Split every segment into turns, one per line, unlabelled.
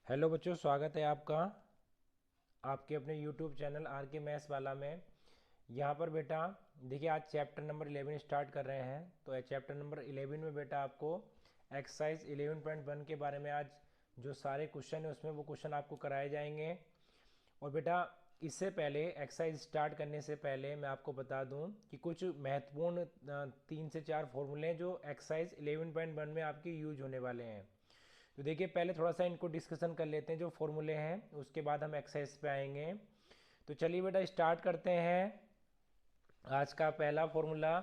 Hello बच्चों, स्वागत है आपका आपके अपने यूट्यूब चैनल आर के मैथ्स वाला में। यहाँ पर बेटा देखिए, आज चैप्टर नंबर 11 स्टार्ट कर रहे हैं। तो चैप्टर नंबर 11 में बेटा आपको एक्सरसाइज 11.1 के बारे में आज जो सारे क्वेश्चन है उसमें वो क्वेश्चन आपको कराए जाएंगे। और बेटा इससे पहले एक्सरसाइज स्टार्ट करने से पहले मैं आपको बता दूं कि कुछ महत्वपूर्ण 3 से 4 फॉर्मूले हैं जो एक्सरसाइज 11.1 में आपके यूज होने वाले हैं। तो देखिए, पहले थोड़ा सा इनको डिस्कशन कर लेते हैं जो फॉर्मूले हैं, उसके बाद हम एक्सरसाइज पे आएंगे। तो चलिए बेटा स्टार्ट करते हैं। आज का पहला फॉर्मूला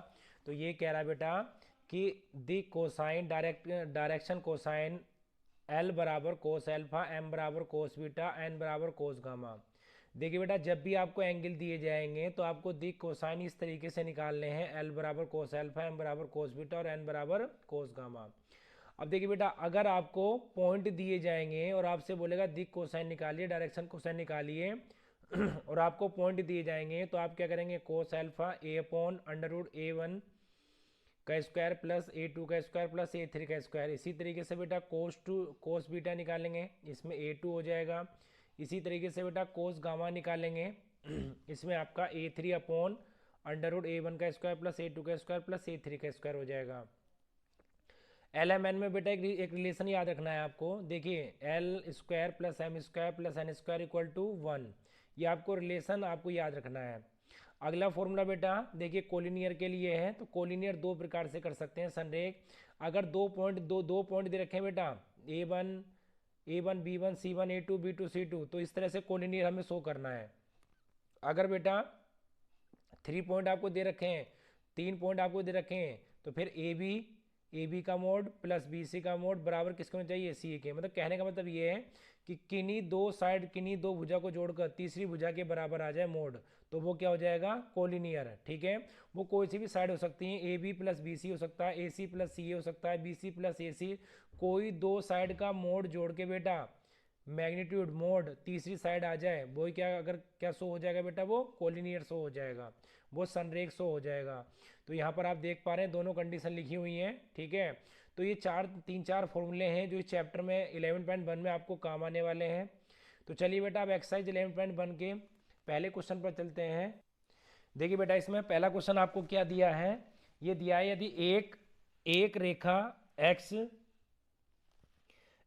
तो ये कह रहा है बेटा कि the cosine direction cosine L बराबर कोस एल्फा, एम बराबर कोस बीटा, एन बराबर कोस गामा। देखिए बेटा, जब भी आपको एंगल दिए जाएंगे तो आपको दी कोसाइन इस तरीके से निकालने हैं, एल बराबर कोस एल्फा, एम बराबर कोस बीटा और एन बराबर कोस गामा। अब देखिए बेटा, अगर आपको पॉइंट दिए जाएंगे और आपसे बोलेगा दिक कोसाइन निकालिए, डायरेक्शन कोसाइन निकालिए और आपको पॉइंट दिए जाएंगे तो आप क्या करेंगे, cos alpha a upon under root A1 का स्क्वायर प्लस A2 का स्क्वायर प्लस A3 का स्क्वायर। इसी तरीके से बेटा कोस बीटा निकालेंगे, इसमें A2 हो जाएगा। इसी तरीके से बेटा कोस गामा निकालेंगे इसमें आपका A3 upon under root A1 का स्क्वायर प्लस A2 का स्क्वायर प्लस A3 का स्क्वायर हो जाएगा। एल एम एन में बेटा एक रिलेशन याद रखना है आपको। देखिए, L square plus M square plus N square equal to 1, ये आपको रिलेशन आपको याद रखना है। अगला फॉर्मूला बेटा देखिए कोलिनियर के लिए है। तो कोलिनियर दो प्रकार से कर सकते हैं संरेख। अगर दो पॉइंट दे रखे हैं बेटा, A one B one C one A two C two, तो इस तरह से कोलिनियर हमें शो करना है। अगर बेटा 3 पॉइंट आपको दे रखे हैं, 3 पॉइंट आपको दे रखे हैं, तो फिर ए बी का मोड प्लस बी सी का मोड बराबर किसके होना चाहिए, सी के। मतलब कहने का मतलब ये है कि किन्हीं दो साइड किन्हीं दो भुजा को जोड़कर तीसरी भुजा के बराबर आ जाए मोड, तो वो क्या हो जाएगा, कोलिनियर। ठीक है, वो कोई सी भी साइड हो सकती है, A B plus B C हो सकता है, ए सी प्लस सी ए हो सकता है, बी सी प्लस ए सी। कोई दो साइड का मोड जोड़ के बेटा मैग्नीट्यूड मोड तीसरी साइड आ जाए, वो क्या अगर क्या शो हो जाएगा बेटा, वो कोलिनियर शो हो जाएगा, वो संरेख शो हो जाएगा। तो यहाँ पर आप देख पा रहे हैं दोनों कंडीशन लिखी हुई हैं। ठीक है, तो ये 4 फॉर्मूले हैं जो इस चैप्टर में 11.1 में आपको काम आने वाले हैं। तो चलिए बेटा, अब एक्सरसाइज 11.1 के पहले क्वेश्चन पर चलते हैं। देखिए बेटा, इसमें पहला क्वेश्चन आपको क्या दिया है, ये दिया है यदि एक एक रेखा एक्स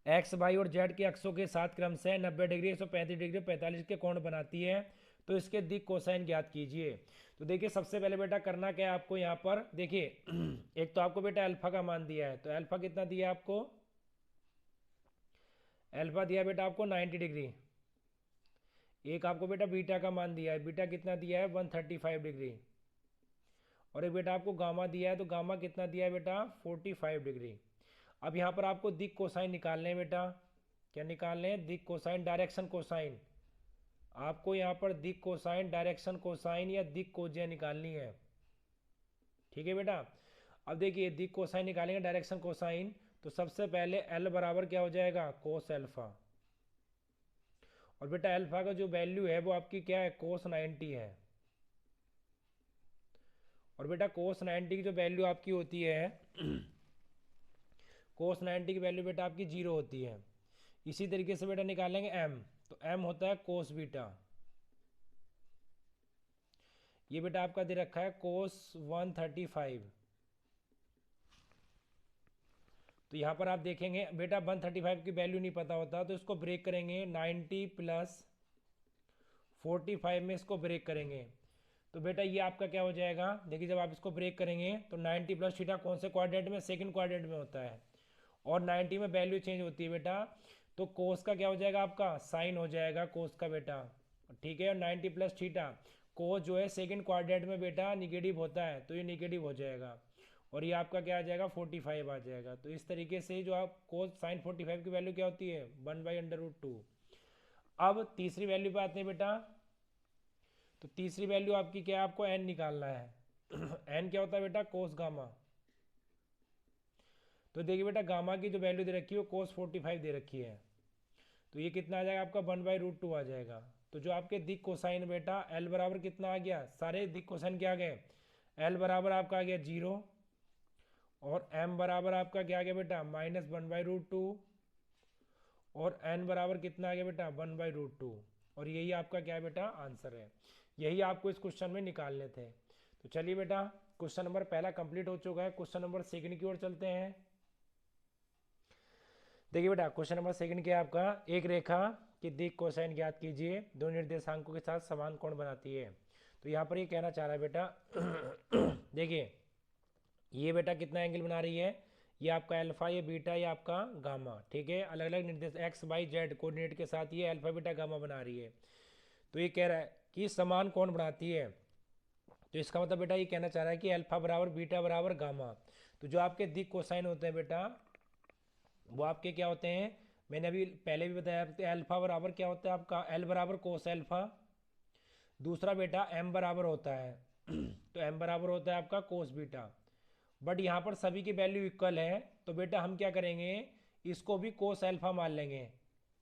एक्स वाई और जेड के अक्षों के साथ क्रम से 90 डिग्री, 135 डिग्री, 45 के कोण बनाती है, तो इसके दिक कोसाइन ज्ञात कीजिए। तो देखिए, सबसे पहले बेटा करना क्या है आपको, यहाँ पर देखिए एक तो आपको बेटा अल्फा का मान दिया है, तो अल्फा कितना दिया है आपको, अल्फा दिया बेटा आपको 90 डिग्री। एक आपको बेटा बीटा का मान दिया है, बीटा कितना दिया है 135 डिग्री। और एक बेटा आपको गामा दिया है, तो गामा कितना दिया है बेटा 45 डिग्री। अब यहाँ पर आपको दिक कोसाइन निकालने हैं बेटा। क्या निकालने हैं, दिक कोसाइन डायरेक्शन कोसाइन। आपको यहाँ पर दिक कोसाइन डायरेक्शन कोसाइन या दिक कोज्या निकालनी है। ठीक है बेटा, अब देखिए दिक कोसाइन निकालेंगे डायरेक्शन कोसाइन, तो सबसे पहले एल बराबर क्या हो जाएगा, कोस एल्फा। और बेटा एल्फा का जो वैल्यू है वो आपकी क्या है, कोस 90 है। और बेटा कोस 90 की जो वैल्यू आपकी होती है कोस 90 की वैल्यू बेटा आपकी 0 होती है। इसी तरीके से बेटा निकालेंगे एम, तो एम होता है कोस बीटा। ये बेटा आपका दे रखा है कोस 135। तो यहाँ पर आप देखेंगे बेटा 135 की वैल्यू नहीं पता होता, तो इसको ब्रेक करेंगे 90 प्लस 45 में, इसको ब्रेक करेंगे। तो बेटा ये आपका क्या हो जाएगा, देखिए जब आप इसको ब्रेक करेंगे तो 90 प्लस थीटा कौन से क्वाड्रेंट में, सेकंड क्वाड्रेंट में होता है। और 90 में वैल्यू चेंज होती है बेटा, तो कोस का क्या हो जाएगा आपका साइन हो जाएगा कोस का बेटा। ठीक है, और 90 प्लस थीटा, कोस जो है सेकंड क्वाड्रेंट में बेटा निगेटिव होता है, तो ये निगेटिव हो जाएगा। और ये आपका क्या आ जाएगा 45 आ जाएगा। तो इस तरीके से जो आप कोस साइन 45 की वैल्यू क्या होती है 1/√2। अब तीसरी वैल्यू पे आते हैं बेटा। तो तीसरी वैल्यू आपकी क्या है, आपको एन निकालना है एन क्या होता है बेटा, कोस गामा। तो देखिए बेटा, गामा की जो वैल्यू दे रखी है वो कोस 45 दे रखी है, तो ये कितना आ जाएगा आपका 1/√2 आ जाएगा। तो जो आपके दिक कोसाइन बेटा एल बराबर कितना आ गया, सारे दिक कोसाइन क्या आ गए, एल बराबर आपका आ गया 0, और एम बराबर आपका क्या आ गया बेटा -1/√2, और n बराबर कितना आ गया बेटा 1/√2। और यही आपका क्या है बेटा आंसर है। यही आपको इस क्वेश्चन में निकालने थे। तो चलिए बेटा क्वेश्चन नंबर पहला कंप्लीट हो चुका है। क्वेश्चन नंबर सेकंड की ओर चलते हैं। देखिए बेटा क्वेश्चन नंबर सेकंड क्या है आपका, एक रेखा की दिक कोसाइन ज्ञात कीजिए, दो निर्देशांकों के साथ समान कोण बनाती है। तो यहाँ पर ये कहना चाह रहा है बेटा देखिए ये बेटा कितना एंगल बना रही है, ये आपका अल्फा, ये बीटा, ये आपका गामा, ठीक है। अलग अलग निर्देश एक्स वाई जेड कोऑर्डिनेट के साथ ये अल्फा बीटा गामा बना रही है। तो ये कह रहा है कि समान कोण बनाती है। तो इसका मतलब बेटा ये कहना चाह रहा है कि अल्फा बराबर बीटा बराबर गामा। तो जो आपके दिक कोसाइन होते हैं बेटा वो आपके क्या होते हैं, मैंने अभी पहले भी बताया आपको, अल्फा बराबर क्या होता है आपका एल बराबर कोस अल्फा। दूसरा बेटा एम बराबर होता है तो एम बराबर होता है आपका कोस बीटा। बट यहाँ पर सभी की वैल्यू इक्वल है, तो बेटा हम क्या करेंगे, इसको भी कोस अल्फा मान लेंगे,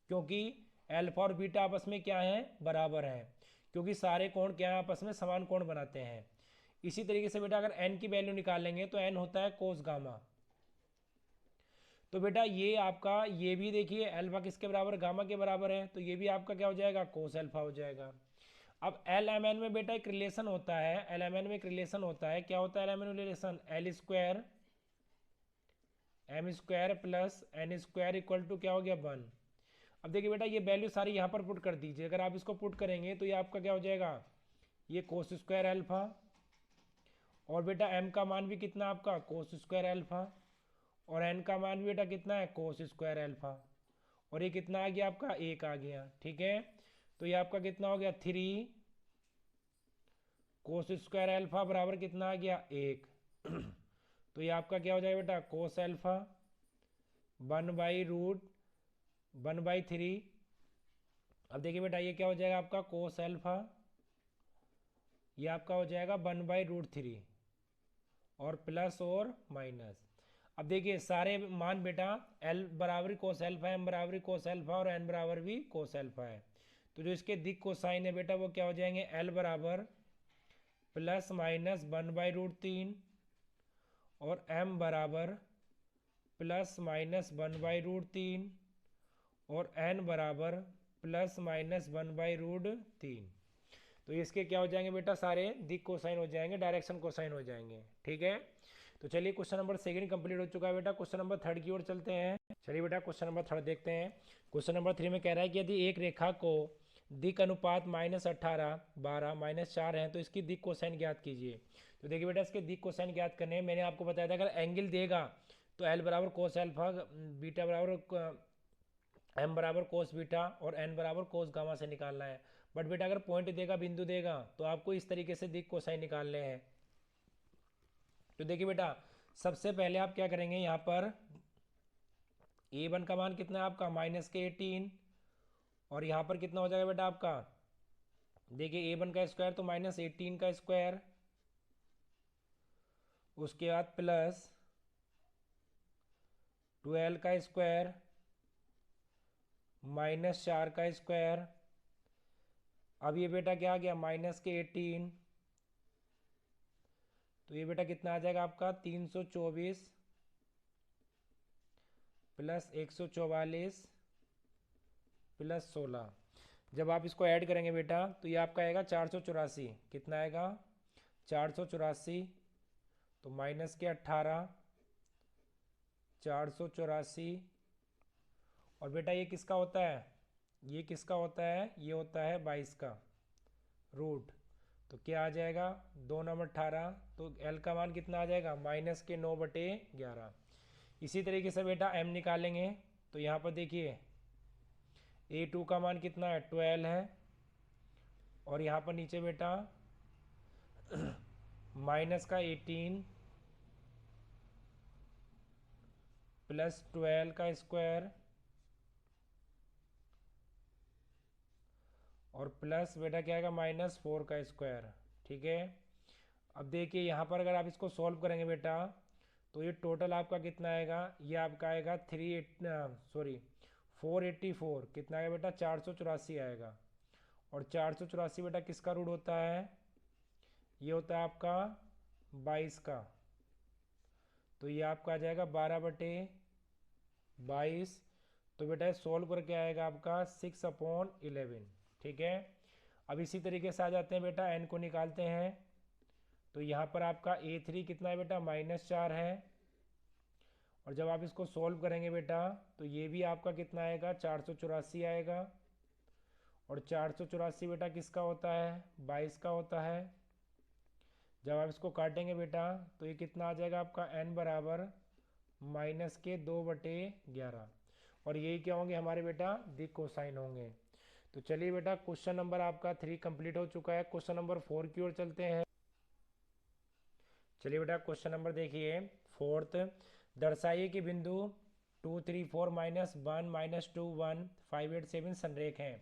क्योंकि अल्फा और बीटा आपस में क्या है बराबर हैं, क्योंकि सारे कोण क्या है आपस में समान कोण बनाते हैं। इसी तरीके से बेटा अगर n की वैल्यू निकालेंगे तो n होता है कोस गामा। तो बेटा ये आपका ये भी देखिए अल्फा किसके बराबर गामा के बराबर है, तो ये भी आपका क्या हो जाएगा कोस अल्फा हो जाएगा। अब एल एम एन में बेटा एक रिलेशन होता है, एल एम एन में एक रिलेशन होता है, क्या होता है L M N relation, L square M square plus N square equal to क्या हो गया 1। अब देखिए बेटा ये वैल्यू सारी यहाँ पर पुट कर दीजिए, अगर आप इसको पुट करेंगे तो ये आपका क्या हो जाएगा, ये कोस स्क्वायर अल्फा, और बेटा m का मान भी कितना आपका कोस स्क्वायर अल्फा, और n का मान भी बेटा कितना है कोस स्क्वायर अल्फा, और ये कितना आ गया आपका एक आ गया, ठीक है। तो ये आपका कितना हो गया 3 कोस स्क्वायर अल्फा बराबर कितना आ गया एक तो ये आपका क्या हो जाएगा बेटा कोस अल्फा 1/√1/3। अब देखिए बेटा ये क्या हो जाएगा आपका कोस अल्फा, ये आपका हो जाएगा 1/√3 और प्लस और माइनस। अब देखिए सारे मान बेटा एल बराबर कोस अल्फा, एम बराबर कोस अल्फा और एन बराबर भी कोस अल्फा है। तो जो इसके दिक कोसाइन है बेटा वो क्या हो जाएंगे, एल बराबर प्लस माइनस 1/√3 और m बराबर प्लस माइनस 1/√3 और n बराबर प्लस माइनस 1/√3। तो इसके क्या हो जाएंगे बेटा सारे दिक कोसाइन हो जाएंगे, डायरेक्शन कोसाइन हो जाएंगे, ठीक है। तो चलिए क्वेश्चन नंबर सेकंड कंप्लीट हो चुका है बेटा। क्वेश्चन नंबर थर्ड की ओर चलते हैं। चलिए बेटा क्वेश्चन नंबर थर्ड देखते हैं। क्वेश्चन नंबर 3 में कह रहा है कि यदि एक रेखा को दिक अनुपात -18 12 -4 है तो इसकी दिक कोसाइन ज्ञात कीजिए। तो देखिए बेटा इसके दिक कोसाइन ज्ञात करने हैं, मैंने आपको बताया था अगर एंगल देगा तो एल बराबर कोस अल्फा, बीटा बराबर एम बराबर कोस बीटा और एन बराबर कोस गामा से निकालना है। बट बेटा अगर पॉइंट देगा बिंदु देगा तो आपको इस तरीके से दिक कोसाइन निकालने हैं। तो देखिए बेटा सबसे पहले आप क्या करेंगे, यहाँ पर a1 का मान कितना है आपका -18 और यहाँ पर कितना हो जाएगा बेटा आपका, देखिए a1 का स्क्वायर तो -18 का स्क्वायर, उसके बाद प्लस 12 का स्क्वायर -4 का स्क्वायर। अब ये बेटा क्या आ गया -18, तो ये बेटा कितना आ जाएगा आपका 324 प्लस 144 प्लस 16। जब आप इसको ऐड करेंगे बेटा तो ये आपका आएगा 484, कितना आएगा 484, तो माइनस के 18 484, और बेटा ये किसका होता है, ये किसका होता है, ये होता है 22 का रूट। तो क्या आ जाएगा 2 नंबर 18, तो एल का मान कितना आ जाएगा -9/11। इसी तरीके से बेटा m निकालेंगे तो यहाँ पर देखिए a2 का मान कितना है 12 है, और यहाँ पर नीचे बेटा माइनस का 18 प्लस 12 का स्क्वायर और प्लस बेटा क्या आएगा -4 का स्क्वायर, ठीक है। अब देखिए यहाँ पर अगर आप इसको सॉल्व करेंगे बेटा तो ये टोटल आपका कितना आएगा, ये आपका आएगा 484, कितना आएगा बेटा 484 आएगा। और 484 बेटा किसका रूट होता है, ये होता है आपका 22 का, तो ये आपका आ जाएगा 12/22। तो बेटा सोल्व करके आएगा आपका 6/11। ठीक है, अब इसी तरीके से आ जाते हैं बेटा, n को निकालते हैं। तो यहाँ पर आपका a3 कितना है बेटा, -4 है। और जब आप इसको सोल्व करेंगे बेटा तो ये भी आपका कितना आएगा, 484 आएगा। और 484 बेटा किसका होता है, 22 का होता है। जब आप इसको काटेंगे बेटा तो ये कितना आ जाएगा आपका, n बराबर -2/11। और यही क्या होंगे हमारे बेटा, दी कोसाइन होंगे। तो चलिए बेटा, क्वेश्चन नंबर आपका 3 कंप्लीट हो चुका है। क्वेश्चन नंबर 4 की ओर चलते हैं। चलिए बेटा, क्वेश्चन नंबर देखिए 4th, दर्शाइए कि बिंदु 2, 3, 4, -1, -2, 1, 5, 8, 7 संरेख हैं।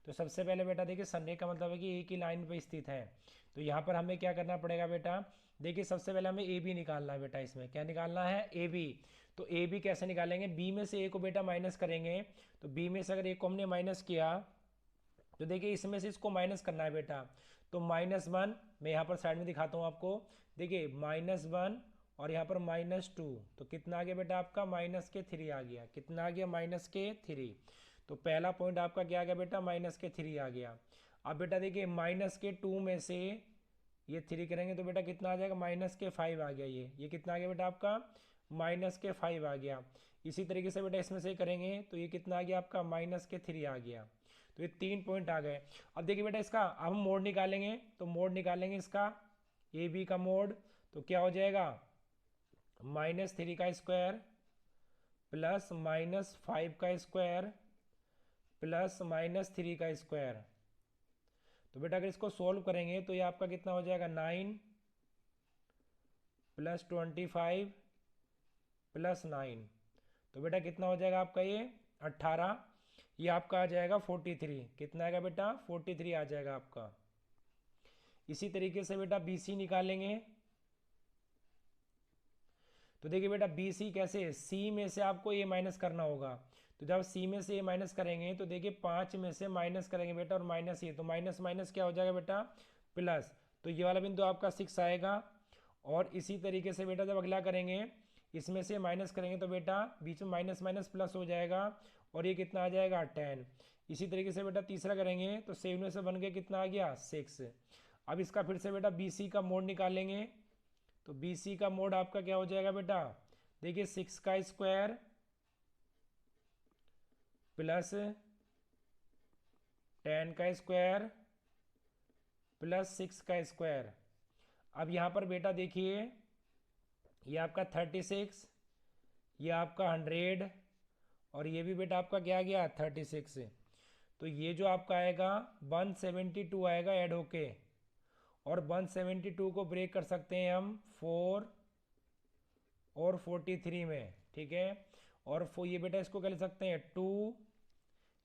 तो सबसे पहले बेटा देखिए, संरेख का मतलब है कि एक ही लाइन पर स्थित है। तो यहाँ पर हमें क्या करना पड़ेगा बेटा, देखिए सबसे पहले हमें ए बी निकालना है बेटा। इसमें क्या निकालना है, ए बी। तो ए बी कैसे निकालेंगे, बी में से ए को बेटा माइनस करेंगे। तो बी में से अगर ए को हमने माइनस किया तो देखिए इसमें से इसको माइनस करना है बेटा। तो -1, मैं यहाँ पर साइड में दिखाता हूँ आपको। देखिए -1 और यहाँ पर -2, तो कितना आ गया बेटा आपका, -3 आ गया। कितना आ गया, -3। तो पहला पॉइंट आपका क्या आ गया बेटा, -3 आ गया। अब बेटा देखिए -2 में से ये 3 करेंगे तो बेटा कितना आ जाएगा, -5 आ गया। ये कितना आ गया बेटा आपका, -5 आ गया। इसी तरीके से बेटा इसमें से करेंगे तो ये कितना आ गया आपका, -3 आ गया। तो ये 3 पॉइंट आ गए। अब देखिए बेटा इसका अब हम मोड निकालेंगे। तो मोड निकालेंगे इसका, ए बी का मोड। तो क्या हो जाएगा, -3 का स्क्वायर प्लस -5 का स्क्वायर प्लस -3 का स्क्वायर। तो बेटा अगर इसको सोल्व करेंगे तो ये आपका कितना हो जाएगा, 9 + 25 + 9। तो बेटा कितना हो जाएगा आपका, ये 18। ये आपका आ जाएगा 43। कितना आएगा बेटा, 43 आ जाएगा आपका। इसी तरीके से बेटा बी सी निकालेंगे। तो देखिए बेटा बी सी कैसे, सी में से आपको ए माइनस करना होगा। तो जब सी में से ए माइनस करेंगे तो देखिए 5 में से माइनस करेंगे बेटा, और माइनस ये, तो माइनस माइनस क्या हो जाएगा बेटा, प्लस। तो ये वाला बिंदु आपका 6 आएगा। और इसी तरीके से बेटा जब अगला करेंगे, इसमें से माइनस करेंगे तो बेटा बीच में माइनस माइनस प्लस हो जाएगा, और ये कितना आ जाएगा, 10। इसी तरीके से बेटा तीसरा करेंगे तो 7 में से बन के कितना आ गया, 6। अब इसका फिर से बेटा बी सी का मोड निकालेंगे। तो बी सी का मोड आपका क्या हो जाएगा बेटा, देखिए 6 का स्क्वायर प्लस 10 का स्क्वायर प्लस 6 का स्क्वायर। अब यहाँ पर बेटा देखिए ये आपका 36, ये आपका 100, और ये भी बेटा आपका क्या आ गया, 36। तो ये जो आपका आएगा 172 आएगा ऐड होके। और 172 को ब्रेक कर सकते हैं हम 4 और 43 में। ठीक है, और ये बेटा इसको क्या लिख सकते हैं, 2,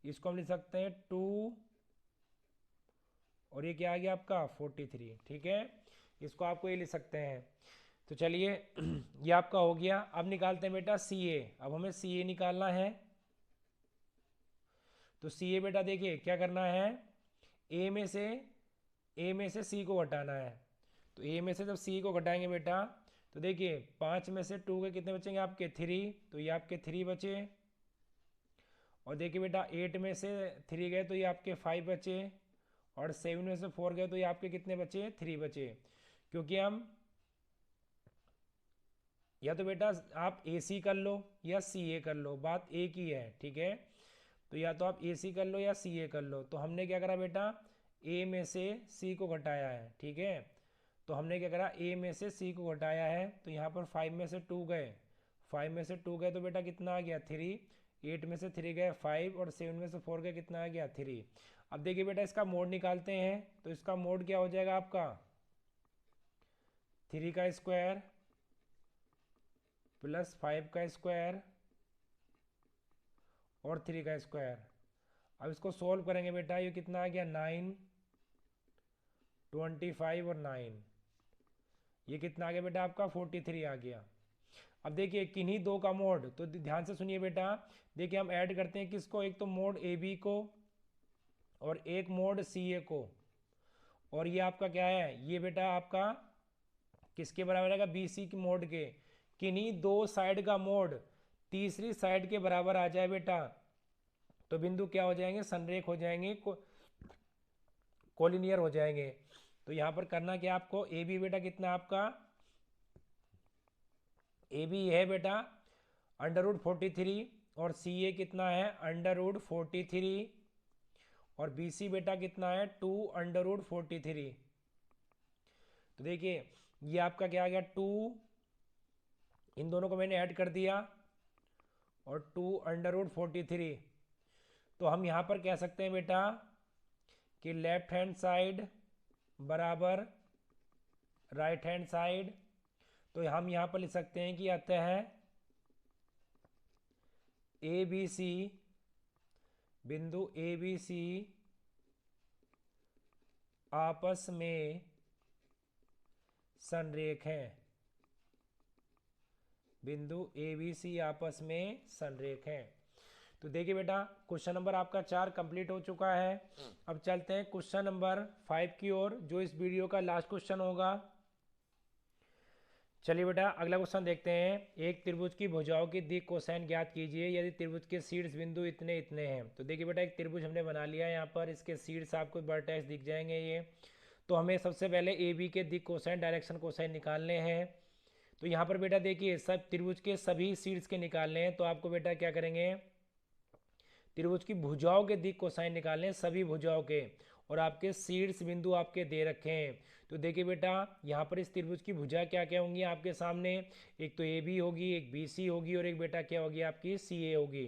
इसको हम लिख सकते हैं 2, और ये क्या आ गया आपका 43। ठीक है, इसको आपको ये लिख सकते हैं। तो चलिए ये आपका हो गया। अब निकालते हैं बेटा सी ए। अब हमें सी ए निकालना है। तो सी ए बेटा देखिए क्या करना है, ए में से सी को घटाना है। तो ए में से जब सी को घटाएंगे बेटा तो देखिए 5 में से 2 के कितने बचेंगे आपके, 3। तो ये आपके 3 बचे। और देखिए बेटा 8 में से 3 गए तो ये आपके 5 बचे। और 7 में से 4 गए तो ये आपके कितने बचे, 3 बचे। क्योंकि हम या तो बेटा आप ए सी कर लो या सी ए कर लो, बात एक ही है। ठीक है, तो या तो आप ए सी कर लो या सी ए कर लो। तो हमने क्या करा बेटा, ए में से सी को घटाया है। ठीक है, तो हमने क्या करा, ए में से सी को घटाया है। तो यहाँ पर 5 में से 2 गए, 5 में से 2 गए तो बेटा कितना आ गया, 3। 8 में से 3 गए 5, और 7 में से 4 गए कितना आ गया, 3। अब देखिए बेटा इसका मोड निकालते हैं। तो इसका मोड क्या हो जाएगा आपका, 3 का स्क्वायर प्लस 5 का स्क्वायर और 3 का स्क्वायर। अब इसको सोल्व करेंगे बेटा, ये कितना आ गया, 9, 25 और 9। ये कितना आ गया बेटा आपका, 43 आ गया। अब देखिए किन्हीं दो का मोड, तो ध्यान से सुनिए बेटा। देखिए हम ऐड करते हैं किसको, एक तो मोड ए बी को और एक मोड सी ए को। और ये आपका क्या है, ये बेटा आपका किसके बराबर आएगा, बी सी के मोड के। किन्हीं दो साइड का मोड तीसरी साइड के बराबर आ जाए बेटा, तो बिंदु क्या हो जाएंगे, संरेख हो जाएंगे, कोलिनियर हो जाएंगे। तो यहाँ पर करना क्या आपको, ए बी बेटा कितना आपका, ए बी है बेटा √43 और सी ए कितना है √43 और बी सी बेटा कितना है 2√43। तो देखिए ये आपका क्या आ गया 2, इन दोनों को मैंने ऐड कर दिया और 2√43। तो हम यहाँ पर कह सकते हैं बेटा कि लेफ्ट हैंड साइड बराबर राइट हैंड साइड। तो हम यहाँ पर लिख सकते हैं कि अतः ए बी सी, बिंदु ए बी सी आपस में संरेख हैं, बिंदु ए बी सी आपस में संरेख हैं। तो देखिए बेटा क्वेश्चन नंबर आपका 4 कंप्लीट हो चुका है। अब चलते हैं क्वेश्चन नंबर 5 की ओर, जो इस वीडियो का लास्ट क्वेश्चन होगा। चलिए बेटा अगला क्वेश्चन देखते हैं। एक त्रिभुज की भुजाओं की दिक् कोसाइन ज्ञात कीजिए यदि त्रिभुज के शीर्ष बिंदु इतने इतने हैं। तो देखिए बेटा एक त्रिभुज हमने बना लिया है, यहाँ पर इसके शीर्ष आपको वर्टेक्स दिख जाएंगे ये। तो हमें सबसे पहले ए बी के दिक् कोसाइन डायरेक्शन कोसाइन निकालने हैं। तो यहाँ पर बेटा देखिए सब त्रिभुज के सभी शीर्ष के निकालने हैं। तो आपको बेटा क्या करेंगे, त्रिभुज की भुजाओं के दिक् कोसाइन निकालने हैं, सभी भुजाओं के, और आपके शीर्ष बिंदु आपके दे रखे हैं। तो देखिए बेटा यहाँ पर इस त्रिभुज की भुजा क्या क्या होंगी आपके सामने, एक तो ए बी होगी, एक बी सी होगी और एक बेटा क्या होगी आपकी सी ए होगी।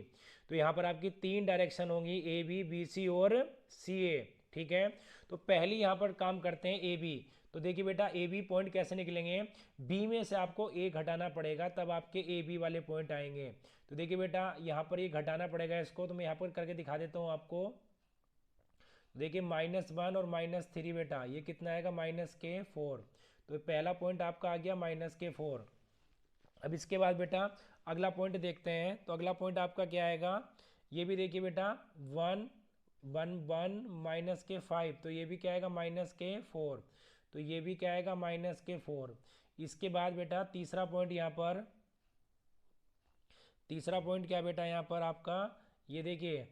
तो यहाँ पर आपकी 3 डायरेक्शन होंगी, ए बी बी सी और सी ए। ठीक है, तो पहले यहाँ पर काम करते हैं ए बी। तो देखिए बेटा ए बी पॉइंट कैसे निकलेंगे, बी में से आपको ए घटाना पड़ेगा तब आपके ए बी वाले पॉइंट आएंगे। तो देखिए बेटा यहाँ पर ये घटाना पड़ेगा इसको, तो मैं यहाँ पर करके दिखा देता हूँ आपको। देखिए -1 और -3 बेटा ये कितना आएगा -4। तो पहला पॉइंट आपका आ गया -4। अब इसके बाद बेटा अगला पॉइंट देखते हैं। तो अगला पॉइंट आपका क्या आएगा, ये भी देखिए बेटा 1 1 1 -5। तो ये भी क्या आएगा -4। तो ये भी क्या आएगा -4। इसके बाद बेटा तीसरा पॉइंट यहाँ पर, तीसरा पॉइंट क्या बेटा यहाँ पर आपका, ये देखिए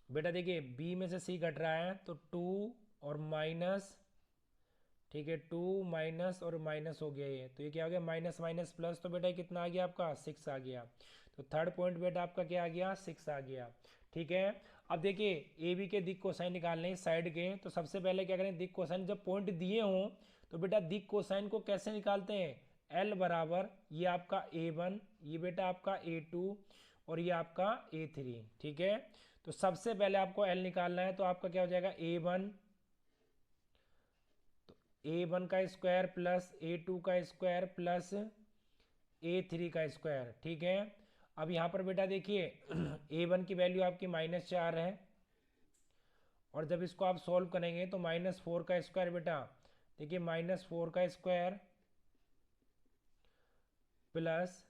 बेटा देखिए बी में से सी घट रहा है तो 2 और माइनस, ठीक है 2 माइनस और माइनस हो गया ये। तो ये क्या हो गया माइनस माइनस प्लस। तो बेटा कितना आ गया आपका 6 आ गया। तो थर्ड पॉइंट बेटा आपका क्या आ गया 6 आ गया। ठीक है, अब देखिए ए बी के दिक् कोसाइन निकालने हैं साइड के। तो सबसे पहले क्या करें, दिक् कोसाइन जब पॉइंट दिए हों तो बेटा दिक् कोसाइन को कैसे निकालते हैं, एल बराबर ये आपका A1, ये बेटा आपका A2 और ये आपका A3। ठीक है, तो सबसे पहले आपको एल निकालना है। तो आपका क्या हो जाएगा A1, तो A1 का स्क्वायर प्लस A2 का स्क्वायर प्लस A3 का स्क्वायर। ठीक है, अब यहाँ पर बेटा देखिए A1 की वैल्यू आपकी -4 है और जब इसको आप सॉल्व करेंगे तो -4 का स्क्वायर बेटा देखिए -4 का स्क्वायर प्लस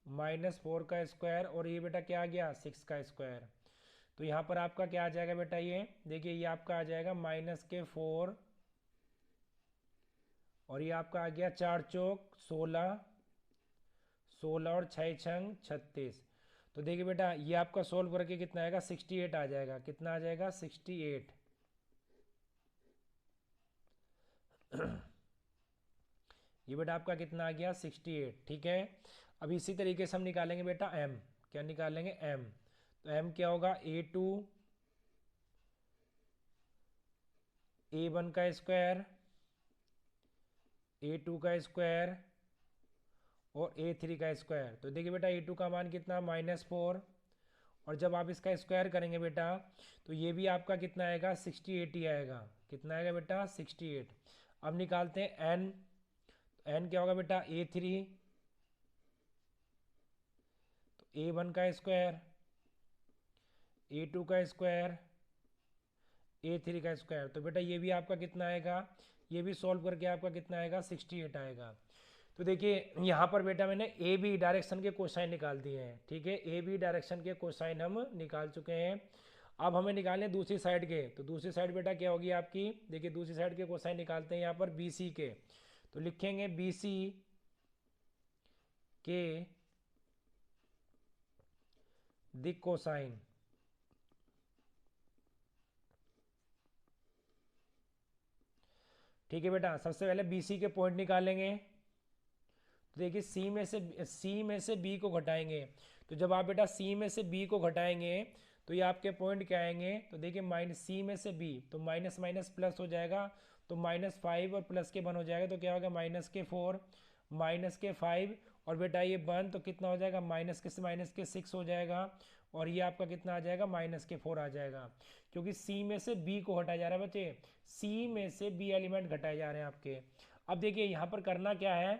-4 का स्क्वायर और ये बेटा क्या आ गया 6 का स्क्वायर। तो यहाँ पर आपका क्या आ जाएगा बेटा, ये देखिए ये आपका आ जाएगा -4 और ये आपका आ गया 4 चौक 16, 16 और 6 छंग 36। तो देखिए बेटा ये आपका सोल्व करके कितना आएगा 68 आ जाएगा। कितना आ जाएगा 68। ये बेटा आपका कितना आ गया 68। ठीक है, अब इसी तरीके से हम निकालेंगे बेटा m। क्या निकालेंगे m। तो m क्या होगा A2 A1 का स्क्वायर A2 का स्क्वायर और A3 का स्क्वायर। तो देखिए बेटा A2 का मान कितना -4 और जब आप इसका स्क्वायर करेंगे बेटा तो ये भी आपका कितना आएगा 68 ही आएगा। कितना आएगा बेटा 68। अब निकालते हैं n। तो n क्या होगा बेटा A3, तो A1 का स्क्वायर A2 का स्क्वायर A3 का स्क्वायर। तो बेटा ये भी आपका कितना आएगा, ये भी सॉल्व करके आपका कितना आएगा 68 आएगा। तो देखिए यहाँ पर बेटा मैंने ए बी डायरेक्शन के कोसाइन निकाल दिए हैं। ठीक है, ए बी डायरेक्शन के कोसाइन हम निकाल चुके हैं। अब हमें निकालने दूसरी साइड के। तो दूसरी साइड बेटा क्या होगी आपकी, देखिए दूसरी साइड के कोसाइन निकालते हैं यहाँ पर बी सी के। तो लिखेंगे बी सी के दिक कोसाइन। ठीक है बेटा, सबसे पहले BC के पॉइंट निकालेंगे। तो देखिए C में से B को घटाएंगे। तो जब आप बेटा C में से B को घटाएंगे तो ये आपके पॉइंट क्या आएंगे, तो देखिए माइनस C में से B, तो माइनस माइनस प्लस हो जाएगा, तो -5 और प्लस के 1 हो जाएगा, तो क्या होगा -4 -5 और बेटा ये 1, तो कितना हो जाएगा -6 हो जाएगा, और ये आपका कितना आ जाएगा -4 आ जाएगा, क्योंकि C में से B को हटाया जा रहा है बच्चे, C में से B एलिमेंट घटाए जा रहे हैं आपके। अब देखिए यहाँ पर करना क्या है,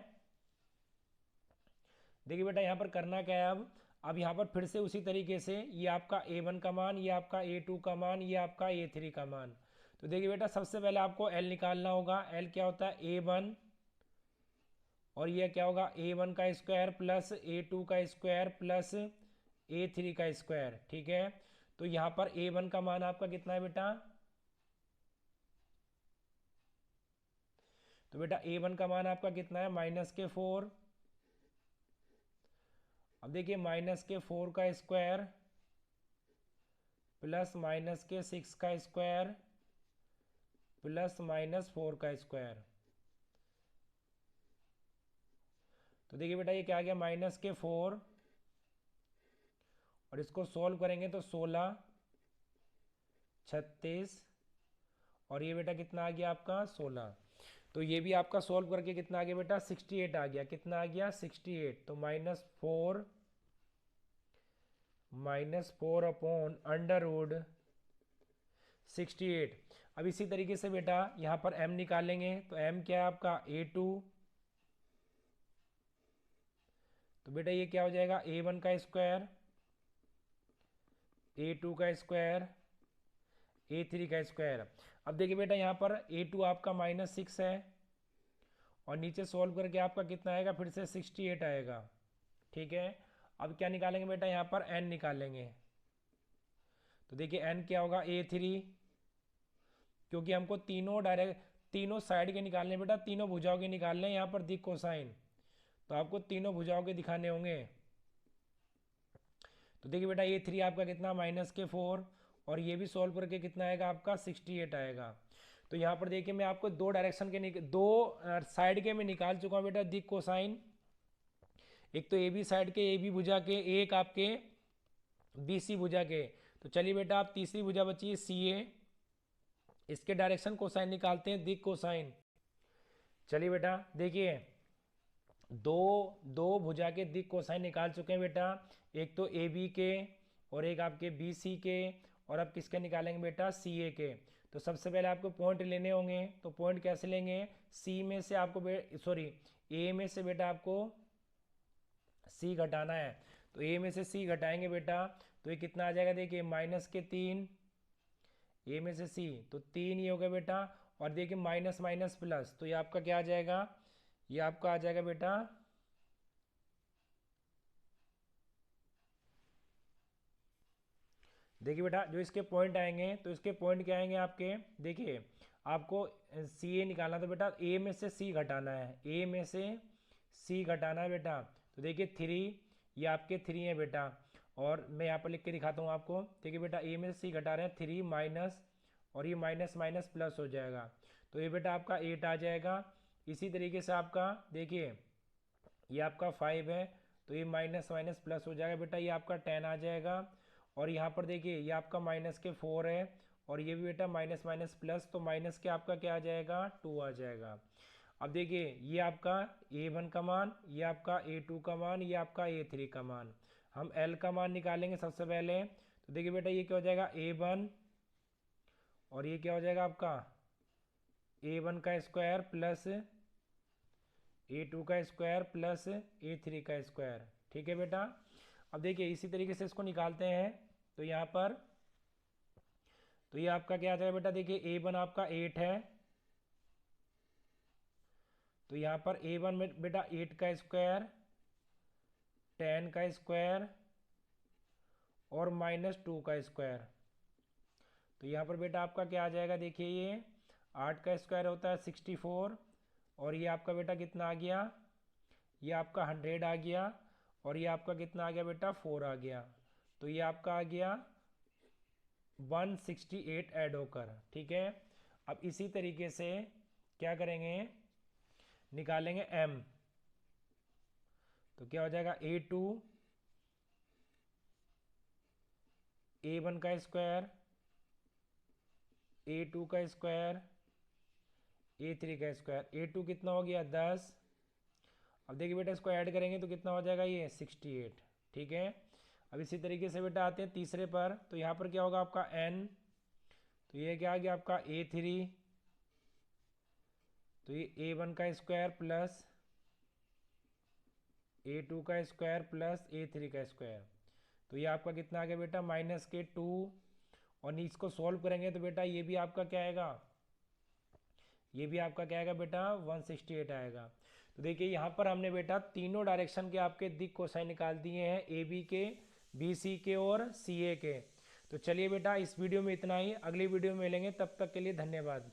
देखिए बेटा यहाँ पर करना क्या है, अब यहाँ पर फिर से उसी तरीके से ये आपका A1 का मान, ये आपका A2 का मान, ये आपका A3 का मान। तो देखिए बेटा सबसे पहले आपको L निकालना होगा। L क्या होता है A1, और ये क्या होगा A1 का स्क्वायर प्लस A2 का स्क्वायर प्लस A3 का स्क्वायर। ठीक है, तो यहाँ पर A1 का मान आपका कितना है बेटा, तो बेटा A1 का मान आपका कितना है -4। अब देखिए -4 का स्क्वायर प्लस -6 का स्क्वायर प्लस -4 का स्क्वायर। तो देखिए बेटा ये क्या आ गया -4, और इसको सॉल्व करेंगे तो 16 36, और ये बेटा कितना आ गया आपका 16। तो ये भी आपका सॉल्व करके कितना आ गया बेटा 68 आ गया, कितना आ गया 68। तो -4 अपॉन √68। अब इसी तरीके से बेटा यहाँ पर m निकालेंगे। तो m क्या है आपका A2, तो बेटा ये क्या हो जाएगा A1 का स्क्वायर, A2 का स्क्वायर, A3 का स्क्वायर। अब देखिए बेटा यहाँ पर A2 आपका -6 है, और नीचे सॉल्व करके आपका कितना आएगा, फिर से 68 आएगा। ठीक है, अब क्या निकालेंगे बेटा, यहाँ पर n निकालेंगे। तो देखिए n क्या होगा A3, क्योंकि हमको तीनों साइड के निकालने बेटा, तीनों भुजाओं के निकालने, यहाँ पर दिक कोसाइन, तो आपको तीनों भुजाओं के दिखाने होंगे। तो देखिए बेटा A3 आपका कितना -4, और ये भी सॉल्व करके कितना आएगा आपका 68 आएगा। तो यहाँ पर देखिए मैं आपको दो डायरेक्शन के दो साइड के मैं निकाल चुका हूँ बेटा दिक कोसाइन, एक तो AB साइड के AB भुजा के, एक आपके BC भुजा के। तो चलिए बेटा आप तीसरी भुजा बची है CA, इसके डायरेक्शन कोसाइन निकालते हैं, दिक कोसाइन। चलिए बेटा देखिए दो दो भुजा के दिक कोसाइन निकाल चुके हैं बेटा, एक तो AB के और एक आपके BC के, और अब किसके निकालेंगे बेटा CA के। तो सबसे पहले आपको पॉइंट लेने होंगे, तो पॉइंट कैसे लेंगे, C में से आपको A में से बेटा आपको C घटाना है। तो A में से C घटाएंगे बेटा, तो ये कितना आ जाएगा, देखिए -3, A में से C, तो 3 ये हो गया बेटा, और देखिए माइनस माइनस प्लस, तो ये आपका क्या आ जाएगा, ये आपका आ जाएगा बेटा देखिए बेटा जो इसके पॉइंट आएंगे, तो इसके पॉइंट क्या आएंगे आपके, देखिए आपको CA निकालना, तो बेटा A में से C घटाना है, A में से C घटाना है बेटा। तो देखिए 3, ये आपके 3 है बेटा, और मैं यहाँ पर लिख के दिखाता हूँ आपको। देखिए बेटा A में से C घटा रहे हैं, 3 माइनस, और ये माइनस माइनस प्लस हो जाएगा, तो ये बेटा आपका 8 आ जाएगा। इसी तरीके से आपका देखिए ये आपका 5 है, तो ये माइनस माइनस प्लस हो जाएगा बेटा, ये आपका 10 आ जाएगा। और यहाँ पर देखिए ये आपका -4 है, और ये भी बेटा माइनस माइनस प्लस, तो माइनस के आपका क्या आ जाएगा 2 आ जाएगा। अब देखिए ये आपका A1 का मान, ये आपका A2 का मान, ये आपका A3 का मान। हम L का मान निकालेंगे सबसे पहले। तो देखिए बेटा ये क्या हो जाएगा A1, और ये क्या हो जाएगा आपका A1 का स्क्वायर प्लस A2 का स्क्वायर प्लस A3 का स्क्वायर। ठीक है बेटा, अब देखिए इसी तरीके से इसको निकालते हैं। तो यहाँ पर तो ये आपका क्या आ जाएगा बेटा, देखिए A1 आपका 8 है, तो यहाँ पर A1 में बेटा 8 का स्क्वायर, 10 का स्क्वायर और -2 का स्क्वायर। तो यहाँ पर बेटा आपका क्या आ जाएगा, देखिए ये 8 का स्क्वायर होता है 64, और ये आपका बेटा कितना आ गया, ये आपका 100 आ गया, और ये आपका कितना आ गया बेटा 4 आ गया। तो ये आपका आ गया 168 ऐड होकर, ठीक है। अब इसी तरीके से क्या करेंगे, निकालेंगे m, तो क्या हो जाएगा a2 a1 का स्क्वायर a2 का स्क्वायर a3 का स्क्वायर। a2 कितना हो गया 10। अब देखिए बेटा इसको ऐड करेंगे तो कितना हो जाएगा ये 68, ठीक है। अब इसी तरीके से बेटा आते हैं तीसरे पर, तो यहाँ पर क्या होगा आपका n, तो ये क्या आ गया आपका a3, तो ये a1 का स्क्वायर प्लस a2 का स्क्वायर प्लस a3 का स्क्वायर, तो ये आपका कितना आ गया बेटा -2। और इसको सॉल्व करेंगे तो बेटा ये भी आपका क्या आएगा, ये भी आपका क्या आएगा बेटा 168 आएगा। तो देखिए यहाँ पर हमने बेटा तीनों डायरेक्शन के आपके दिक कोसाइन निकाल दिए हैं, ए बी के, बी सी के और सी ए के। तो चलिए बेटा इस वीडियो में इतना ही, अगली वीडियो में मिलेंगे, तब तक के लिए धन्यवाद।